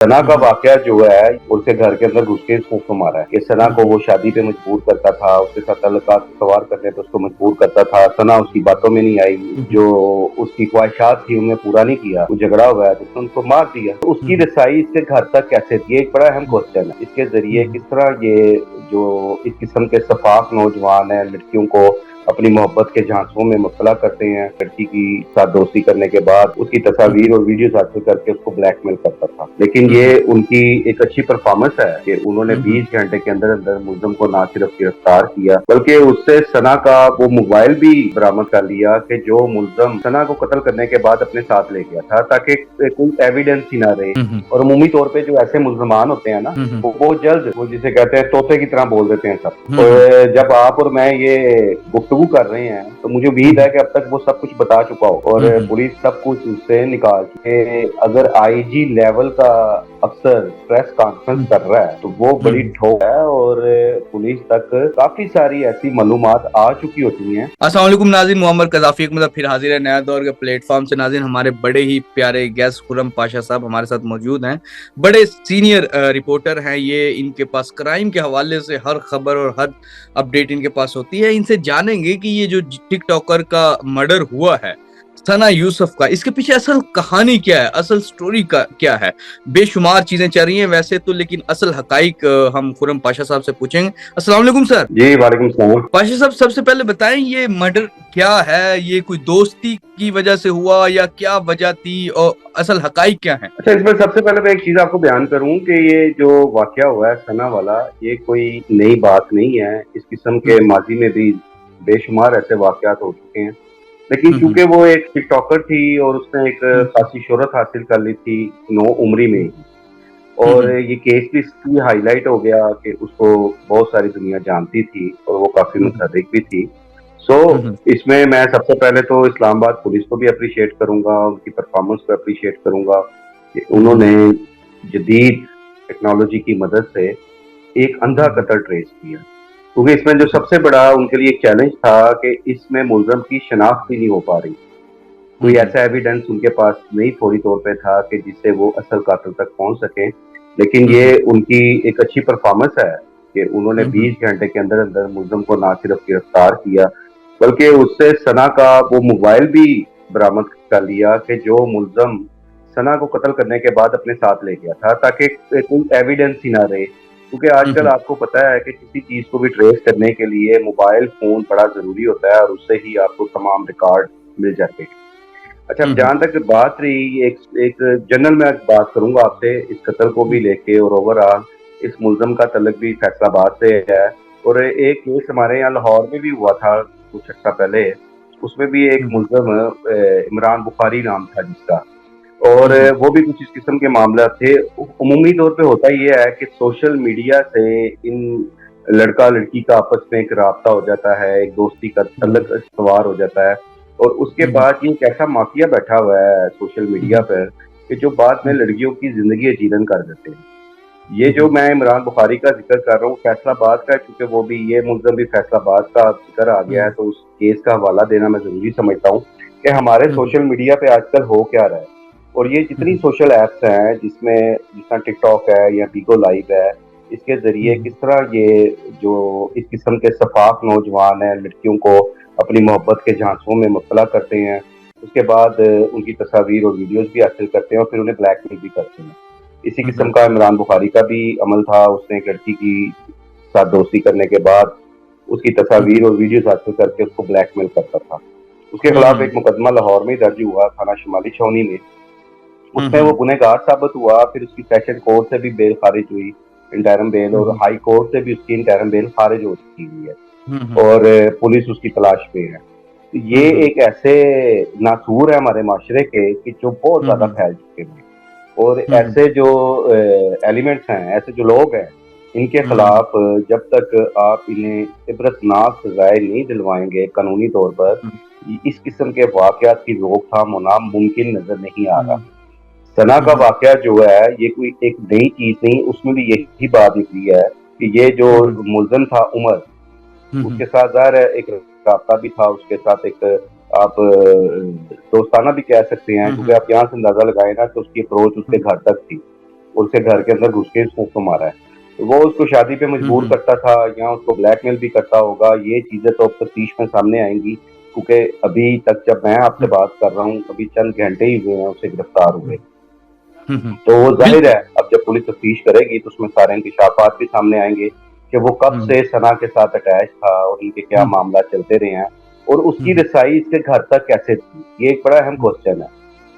सना का हम्म, वाकया जो है उसके घर के अंदर घुस के उसको मारा है। ये सना को वो शादी पे मजबूर करता था, उसके साथ ताल्लुकात सवार करने पे उसको मजबूर करता था। सना उसकी बातों में नहीं आई, हम्म, जो उसकी ख्वाहिशात थी उन्हें पूरा नहीं किया, वो झगड़ा हुआ है तो उसने उनको मार दिया। तो उसकी हम्म, रसाई इसके घर तक कैसे थी, ये एक बड़ा अहम क्वेश्चन है। इसके जरिए हम्म, किस तरह ये जो इस किस्म के सफाक नौजवान है लड़कियों को अपनी मोहब्बत के झांसों में मुब्तला करते हैं। लड़की की साथ दोस्ती करने के बाद उसकी तस्वीर और वीडियोस हासिल करके उसको ब्लैकमेल करता था। लेकिन ये उनकी एक अच्छी परफॉर्मेंस है कि उन्होंने 20 घंटे के अंदर अंदर मुलजिम को ना सिर्फ गिरफ्तार किया बल्कि उससे सना का वो मोबाइल भी बरामद कर लिया कि जो मुलजिम सना को कत्ल करने के बाद अपने साथ ले गया था, ताकि कोई एविडेंस ही ना रहे। और अमूमी तौर पे जो ऐसे मुलजमान होते हैं ना, वो बहुत जल्द, वो जिसे कहते हैं तोते की तरह बोल देते हैं सब। और जब आप और मैं ये गुफ्तगू कर रहे हैं तो मुझे उम्मीद है कि अब तक वो सब कुछ बता चुका हो और पुलिस सब कुछ उससे निकाल के, अगर आईजी लेवल का अफसर प्रेस कॉन्फ्रेंस कर रहा है तो वो बड़ी ठोक है और पुलिस तक काफी सारी ऐसी मालूमात आ चुकी होती हैं। अस्सलाम वालेकुम नाज़रीन, मोहम्मद कज़ाफ़ी एक मतलब फिर हाजिर है नया दौर के प्लेटफॉर्म से। नाज़रीन, हमारे बड़े ही प्यारे गेस्ट खुर्रम पाशा साहब हमारे साथ मौजूद हैं। बड़े सीनियर रिपोर्टर हैं ये, इनके पास क्राइम के हवाले से हर खबर और हर अपडेट इनके पास होती है। इनसे जानेंगे कि ये जो टिकटॉकर का मर्डर हुआ है सना यूसुफ का, इसके पीछे असल कहानी क्या है, असल स्टोरी का क्या है। बेशुमार चीजें चल रही हैं वैसे तो, लेकिन असल हकाइक हम खुर्रम पाशा साहब से पूछेंगे। अस्सलाम वालेकुम सर। जी वालेकुम सलाम। पाशा साहब, सबसे पहले बताएं ये मर्डर क्या है, ये कोई दोस्ती की वजह से हुआ या क्या वजह थी और असल हकाइक क्या है। अच्छा, इसमें सबसे पहले मैं एक चीज आपको बयान करूं कि ये जो वाकया हुआ है सना वाला, ये कोई नई बात नहीं है। इस किस्म के माजी में भी बेशुमार ऐसे वाकयात हो चुके हैं। लेकिन चूंकि वो एक टिकटॉकर थी और उसने एक खासी शोहरत हासिल कर ली थी नो उम्री में ही, और ये केस भी इसलिए हाईलाइट हो गया कि उसको बहुत सारी दुनिया जानती थी और वो काफी मुतहर्रिक भी थी। सो इसमें मैं सबसे पहले तो इस्लामाबाद पुलिस को भी अप्रिशिएट करूंगा, उनकी परफॉर्मेंस को अप्रिशिएट करूंगा कि उन्होंने जदीद टेक्नोलॉजी की मदद से एक अंधा कत्ल ट्रेस किया। क्योंकि इसमें जो सबसे बड़ा उनके लिए एक चैलेंज था कि इसमें मुलजम की शनाख्त ही नहीं हो पा रही। कोई ऐसा एविडेंस उनके पास नहीं फौरी तौर पे था कि जिससे वो असल कातिल तक पहुंच सके। लेकिन ये उनकी एक अच्छी परफॉर्मेंस है कि उन्होंने 20 घंटे के अंदर अंदर मुलजम को ना सिर्फ गिरफ्तार किया बल्कि उससे सना का वो मोबाइल भी बरामद कर लिया कि जो मुलजम सना को कत्ल करने के बाद अपने साथ ले गया था, ताकि कोई एविडेंस ही ना रहे। क्योंकि आजकल आपको पता है कि किसी चीज को भी ट्रेस करने के लिए मोबाइल फोन बड़ा जरूरी होता है और उससे ही आपको तमाम रिकॉर्ड मिल जाते हैं। अच्छा, अब जहाँ तक बात रही, एक एक जनरल मैं बात करूंगा आपसे इस कत्ल को भी लेके, और ओवरऑल इस मुलजम का तल्लुक भी फैसलाबाद से है। और एक केस हमारे यहाँ लाहौर में भी हुआ था कुछ अर्सा पहले, उसमें भी एक मुलजम इमरान बुखारी नाम था जिसका, और वो भी कुछ इस किस्म के मामला थे। उमूमी तौर पे होता ये है कि सोशल मीडिया से इन लड़का लड़की का आपस में एक राब्ता हो जाता है, एक दोस्ती का तल्लक सवार हो जाता है, और उसके बाद ये एक ऐसा माफिया बैठा हुआ है सोशल मीडिया पर कि जो बाद में लड़कियों की जिंदगी अजीरन कर देते हैं। ये जो मैं इमरान बुखारी का जिक्र कर रहा हूँ फैसलाबाद का, क्योंकि वो भी ये मुलजम भी फैसलाबाद का जिक्र आ गया है तो उस केस का हवाला देना मैं जरूरी समझता हूँ कि हमारे सोशल मीडिया पे आजकल हो क्या रहा है। और ये जितनी सोशल एप्स हैं जिसमें जितना टिकटॉक है या बिगो लाइव है, इसके जरिए किस तरह ये जो इस किस्म के सफाक नौजवान हैं लड़कियों को अपनी मोहब्बत के झांसों में मुब्तला करते हैं, उसके बाद उनकी तस्वीर और वीडियोस भी हासिल करते हैं और फिर उन्हें ब्लैकमेल भी करते हैं। इसी किस्म का इमरान बुखारी का भी अमल था। उसने एक लड़की की साथ दोस्ती करने के बाद उसकी तस्वीर और वीडियोस हासिल करके उसको ब्लैकमेल करता था। उसके खिलाफ एक मुकदमा लाहौर में दर्ज हुआ थाना शुमाली छावनी में। उसमें वो गुनहगार साबित हुआ, फिर उसकी सेशन कोर्ट से भी बेल खारिज हुई, इंटरम बेल, और हाई कोर्ट से भी उसकी इंटरम बेल खारिज हो चुकी हुई है और पुलिस उसकी तलाश पे है। तो ये एक ऐसे नासूर है हमारे माशरे के कि जो बहुत ज्यादा फैल चुके हैं, और ऐसे जो एलिमेंट्स हैं, ऐसे जो लोग हैं, इनके खिलाफ जब तक आप इन्हें इबरतनाक सजाएं नहीं दिलवाएंगे कानूनी तौर पर, इस किस्म के वाकयात की रोकथाम होना मुमकिन नजर नहीं आ रहा। सना का वाकया जो है ये कोई एक नई चीज नहीं, उसमें भी यही बात निकली है कि ये जो मुलजम था उमर, उसके साथ ज़ाहिर है एक राब्ता भी था, उसके साथ एक आप दोस्ताना भी कह सकते हैं, क्योंकि आप यहाँ से अंदाजा लगाए ना तो उसकी अप्रोच उसके घर तक थी। और उसके घर के अंदर घुस के उसको मारा है। तो वो उसको शादी पे मजबूर करता था या उसको ब्लैकमेल भी करता होगा, ये चीजें तो अब तफ्तीश में सामने आएंगी, क्योंकि अभी तक जब मैं आपसे बात कर रहा हूँ अभी चंद घंटे ही हुए हैं उसे गिरफ्तार हुए। तो वो जाहिर है अब जब पुलिस तफ्तीश करेगी तो उसमें सारे इंकशाफात भी सामने आएंगे कि वो कब से सना के साथ अटैच था और उनके क्या मामला चलते रहे हैं और उसकी रसाई इसके घर तक कैसे थी। ये एक बड़ा अहम क्वेश्चन है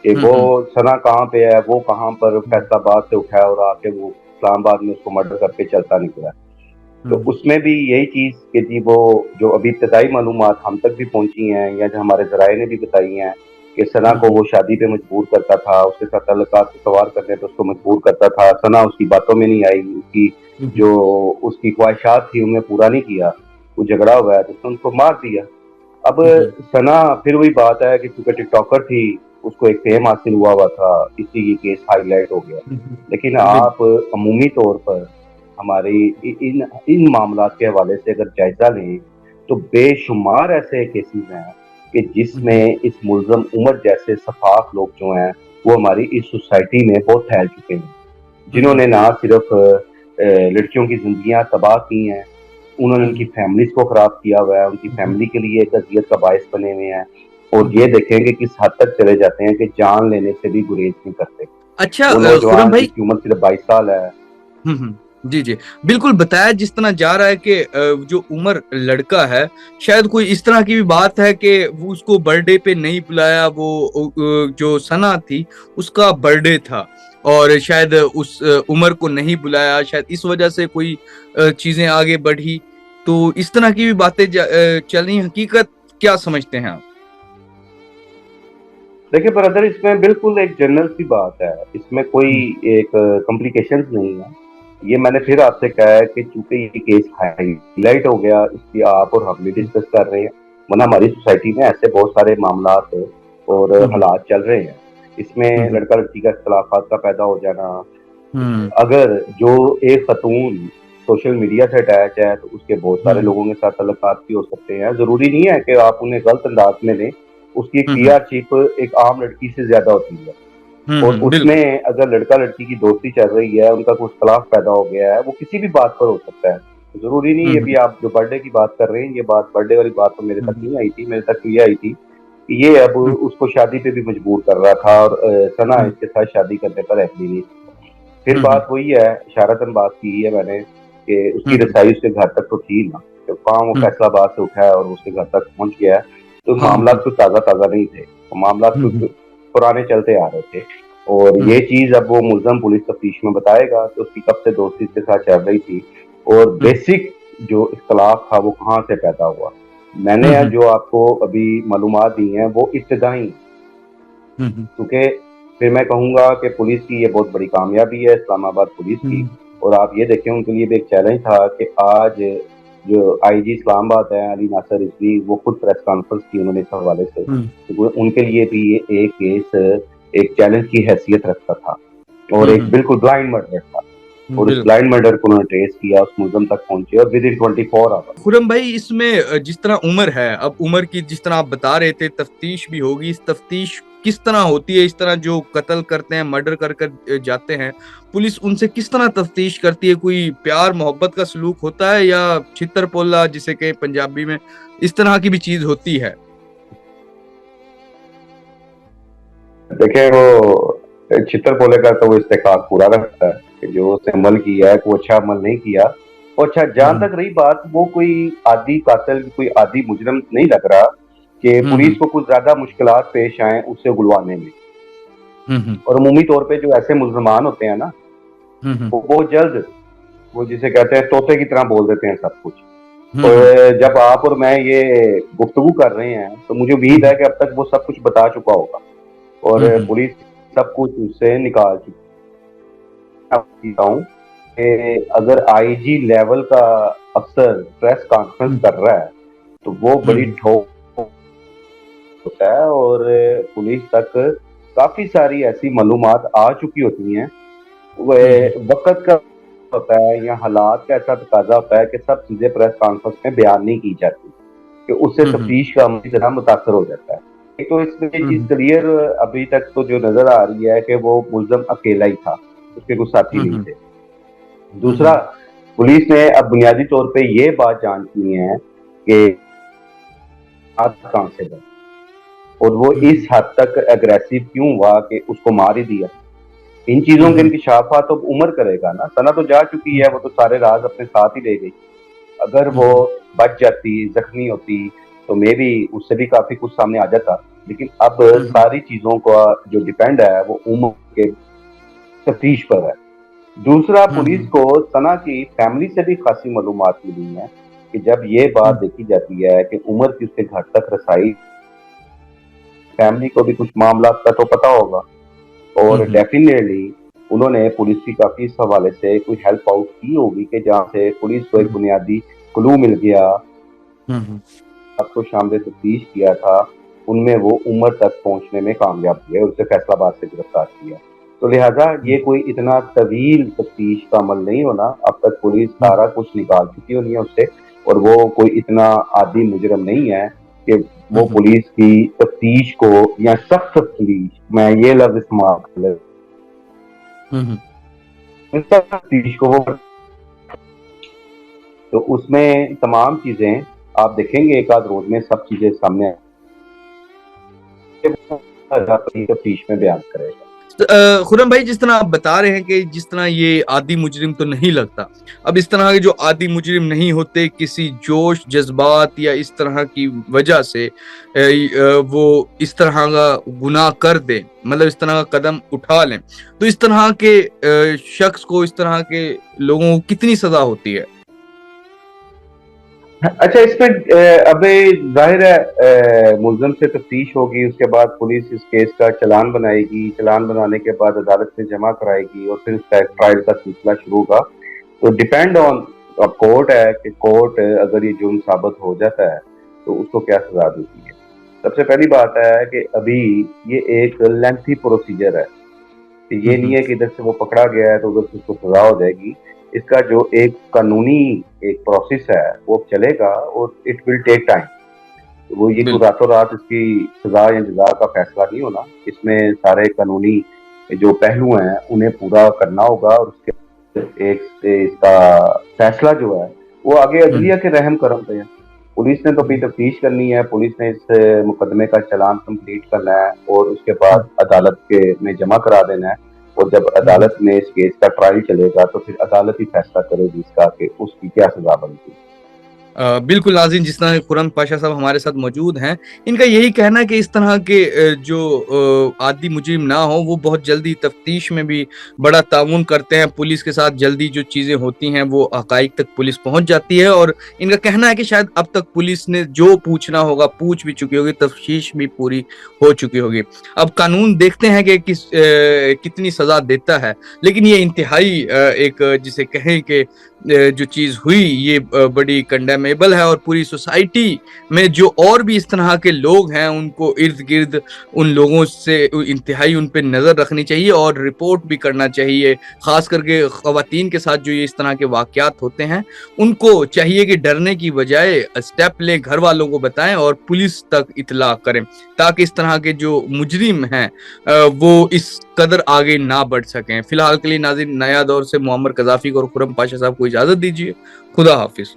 कि वो सना कहाँ पे है, वो कहाँ पर फैसलाबाद से उठाया और आके वो इस्लामाबाद में उसको मर्डर करके चलता निकला। तो उसमें भी यही चीज कि जी वो जो अभी इब्तदाई मालूमात हम तक भी पहुंची हैं या जो हमारे जराए ने भी बताई हैं कि सना को वो शादी पे मजबूर करता था, उसके साथ ताल्लुकात सवार करने पे उसको मजबूर करता था। सना उसकी बातों में नहीं आई, उसकी जो उसकी ख्वाहिशात थी उन्हें पूरा नहीं किया, वो झगड़ा हुआ है तो उसने उनको मार दिया। अब सना फिर वही बात है कि चूंकि टिकटॉकर थी उसको एक फेम हासिल हुआ था, इसलिए ये केस हाईलाइट हो गया। लेकिन आप अमूमी तौर पर हमारे इन इन मामलात के हवाले से अगर जायजा लें तो बेशुमार ऐसे केसेस हैं कि जिसमें इस मुल्ज़म उमर जैसे सफाक लोग जो हैं वो हमारी इस सोसाइटी में बहुत फैल चुके हैं, जिन्होंने ना सिर्फ लड़कियों की जिंदगियां तबाह की हैं, उन्होंने उनकी फैमिलीज को खराब किया हुआ है, उनकी फैमिली के लिए एक अजियत का बायस बने हुए हैं और ये देखेंगे किस हद तक चले जाते हैं कि जान लेने से भी गुरेज नहीं करते। अच्छा वो नौजवान जिसकी उम्र सिर्फ 22 साल है। जी जी बिल्कुल बताया जिस तरह जा रहा है कि जो उमर लड़का है शायद कोई इस तरह की भी बात है कि वो उसको बर्थडे पे नहीं बुलाया, वो जो सना थी उसका बर्थडे था और शायद उस उमर को नहीं बुलाया, शायद इस वजह से कोई चीजें आगे बढ़ी। तो इस तरह की भी बातें चली, हकीकत क्या समझते हैं आप? देखिए ब्रदर, इसमें बिल्कुल एक जनरल सी बात है, इसमें कोई एक कॉम्प्लिकेशंस नहीं है। ये मैंने फिर आपसे कहा है कि चूंकि ये केस हाईलाइट हो गया इसलिए आप और हम भी डिस्कस कर रहे हैं, वरना हमारी सोसाइटी में ऐसे बहुत सारे मामलात और हालात चल रहे हैं। इसमें लड़का लड़की का इख्तलाफात का पैदा हो जाना, अगर जो एक खतून सोशल मीडिया से अटैच है तो उसके बहुत सारे लोगों के साथ ताल्लुकात भी हो सकते हैं। जरूरी नहीं है कि आप उन्हें गलत अंदाज में लें, उसकी पीआरशिप एक आम लड़की से ज्यादा होती है और उसमें अगर लड़का लड़की की दोस्ती चल रही है, उनका कुछ इख्तलाफ पैदा हो गया है, वो किसी भी बात पर हो सकता है। जरूरी नहीं है। अभी आप जो बर्थडे की बात कर रहे हैं, ये बात बर्थडे वाली बात तो मेरे तक नहीं आई थी, मेरे तक ये आई थी कि ये अब उसको शादी पे भी मजबूर कर रहा था और सना इसके साथ शादी करने पर एग्री नहीं। फिर बात वही है, इशारतन बात की है मैंने कि उसकी रसाई उसके घर तक तो थी ना, तो कहाँ वो फैसलाबाद से उठाया और उसके घर तक पहुंच गया है। तो मामला तो ताज़ा नहीं थे, तो मामला तो पुराने चलते आ रहे थे और ये चीज अब वो मुल्ज़म पुलिस तफ्तीश में बताएगा तो उसकी कब से दोस्ती के साथ चल रही थी और बेसिक जो इख्तलाफ था वो कहाँ से पैदा हुआ। मैंने जो आपको अभी मालूमात दी हैं वो इब्तिदाई, क्योंकि फिर मैं कहूँगा कि पुलिस की ये बहुत बड़ी कामयाबी है, इस्लामाबाद पुलिस की। और आप ये देखें उनके लिए भी एक चैलेंज था कि आज जो आईजी इस्लामाबाद है अली नासर रिजवी, वो खुद प्रेस कॉन्फ्रेंस की उन्होंने इस हवाले से, तो उनके लिए भी ये एक केस एक चैलेंज की हैसियत रखता था और एक बिल्कुल ब्लाइंड मर्डर था और उस ब्लाइंड मर्डर को उन्होंने ट्रेस किया, उस मुल्ज़म तक पहुंचे और विद इन 24 आवर्स। खुरम भाई, इसमें जिस तरह उमर है, अब उमर की जिस तरह आप बता रहे थे तफ्तीश भी होगी, इस तफ्तीश किस तरह होती है? इस तरह जो कत्ल करते हैं, मर्डर कर कर जाते हैं, पुलिस उनसे किस तरह तफ्तीश करती है? कोई प्यार मोहब्बत का सलूक होता है या छितर पोला जिसे कहे पंजाबी में, इस तरह की भी चीज होती है? देखिए वो छितर पोले का तो वो इस्तेकाक पूरा रखता है कि जो उसने अमल किया है वो अच्छा अमल नहीं किया। और अच्छा जहां तक रही बात, वो कोई आदि कातिल, कोई आदि मुजरिम नहीं लग रहा कि पुलिस को कुछ ज्यादा मुश्किलात पेश आए उससे गुलवाने में। और अमूमी तौर पे जो ऐसे मुल्जमान होते हैं ना, वो बहुत जल्द, वो जिसे कहते हैं तोते की तरह बोल देते हैं सब कुछ। तो जब आप और मैं ये गुफ्तगू कर रहे हैं तो मुझे उम्मीद है कि अब तक वो सब कुछ बता चुका होगा और पुलिस सब कुछ उससे निकाल चुकी हूँ कि अगर आईजी लेवल का अफसर प्रेस कॉन्फ्रेंस कर रहा है तो वो बड़ी ठोक होता है और पुलिस तक काफी सारी ऐसी मालूमात आ चुकी होती हैं। वक्त का होता है या हालात का ऐसा तकाजा होता है कि सब चीजें प्रेस कॉन्फ्रेंस में बयान नहीं की जाती, कि उससे तफ्तीश का ज़रा मुतासर हो जाता है। तो इसमें चीज क्लियर अभी तक तो जो नजर आ रही है कि वो मुल्ज़म अकेला ही था, उसके कुछ साथी नहीं हम्म थे। दूसरा, पुलिस ने अब बुनियादी तौर पे ये बात जाननी है कि हाथ कहाँ से बना और वो इस हद तक एग्रेसिव क्यों हुआ कि उसको मार ही दिया। इन चीजों के इंकशाफा तो उम्र करेगा ना। सना तो जा चुकी है, वो तो सारे राज अपने साथ ही ले गई। अगर वो बच जाती, जख्मी होती, तो मे बी उससे भी काफी कुछ सामने आ जाता। लेकिन अब सारी चीजों का जो डिपेंड है वो उम्र के तफ्तीश पर है। दूसरा, पुलिस को सना की फैमिली से भी खासी मालूमात मिली है कि जब ये बात देखी जाती है कि उमर की उसके घर तक रसाई, फैमिली को भी कुछ मामला का तो पता होगा और डेफिनेटली उन्होंने पुलिस की काफी इस हवाले से कोई हेल्प आउट की होगी कि जहाँ से पुलिस को एक बुनियादी क्लू मिल गया, आपको शामिल तफ्तीश किया था, उनमें वो उम्र तक पहुंचने में कामयाब हुए और उसे फैसलाबाद से गिरफ्तार किया। तो लिहाजा ये कोई इतना तवील तफ्तीश का अमल नहीं होना। अब तक पुलिस सारा कुछ निकाल चुकी होनी है उससे और वो कोई इतना आदी मुजरम नहीं है कि वो पुलिस की तफ्तीश को या सख्त तफ्तीश, मैं ये लफ्ज इस्तेमाल कर तफ्तीश को वो, तो उसमें तमाम चीजें आप देखेंगे एक आध रोज में सब चीजें सामने तफ्तीश में बयान करेगा। खुरम भाई, जिस तरह आप बता रहे हैं कि जिस तरह ये आदी मुजरिम तो नहीं लगता, अब इस तरह के जो आदी मुजरिम नहीं होते, किसी जोश जज्बात या इस तरह की वजह से वो इस तरह का गुनाह कर दे, मतलब इस तरह का कदम उठा लें, तो इस तरह के शख्स को, इस तरह के लोगों को कितनी सजा होती है? अच्छा, इसमें अभी जाहिर है मुलजम से तफ्तीश होगी, उसके बाद पुलिस इस केस का चालान बनाएगी, चालान बनाने के बाद अदालत में जमा कराएगी और फिर उसका ट्रायल का सिलसिला शुरू होगा। तो डिपेंड ऑन अब कोर्ट है कि कोर्ट अगर ये जुर्म साबित हो जाता है तो उसको क्या सजा देती है। सबसे पहली बात है कि अभी ये एक लेंथी प्रोसीजर है, तो ये नहीं है कि इधर से वो पकड़ा गया है तो उधर से उसको सजा हो जाएगी। इसका जो एक कानूनी एक प्रोसेस है वो चलेगा और इट विल टेक टाइम। तो वो ये रातों रात इसकी सजा या जजा का फैसला नहीं होना। इसमें सारे कानूनी जो पहलू हैं उन्हें पूरा करना होगा और उसके एक इसका फैसला जो है वो आगे अदलिया के रहम करम पे है। पुलिस ने तो अपनी तफ्तीश करनी है, पुलिस ने इस मुकदमे का चालान कंप्लीट करना है और उसके बाद अदालत के में जमा करा देना है और जब अदालत में इस केस का ट्रायल चलेगा तो फिर अदालत ही फैसला करेगी इसका कि उसकी क्या सजा बनती है। बिल्कुल नाज़रीन, जिस तरह खुरम पाशा साहब हमारे साथ मौजूद हैं, इनका यही कहना है कि इस तरह के जो आदी मुजरिम ना हो, वो बहुत जल्दी तफ्तीश में भी बड़ा ताउन करते हैं पुलिस के साथ। जल्दी जो चीज़ें होती हैं वो हक़ाइक़ तक पुलिस पहुंच जाती है और इनका कहना है कि शायद अब तक पुलिस ने जो पूछना होगा पूछ भी चुकी होगी, तफ्तीश भी पूरी हो चुकी होगी। अब कानून देखते हैं कि कितनी सज़ा देता है, लेकिन ये इंतहाई एक जिसे कहें कि जो चीज हुई ये बड़ी कंडेमेबल है और पूरी सोसाइटी में जो और भी इस तरह के लोग हैं उनको इर्द गिर्द उन लोगों से इंतहाई उन पे नजर रखनी चाहिए और रिपोर्ट भी करना चाहिए। खास करके खवातीन के साथ जो ये इस तरह के वाकयात होते हैं उनको चाहिए कि डरने की बजाय स्टेप लें, घर वालों को बताएं और पुलिस तक इतला करें ताकि इस तरह के जो मुजरिम हैं वो इस कदर आगे ना बढ़ सकें। फिलहाल के लिए नाज़रीन, नया दौर से मोहम्मद कज़ाफ़ी और खुरम पाशा साहब को इजाजत दीजिए। खुदा हाफिज।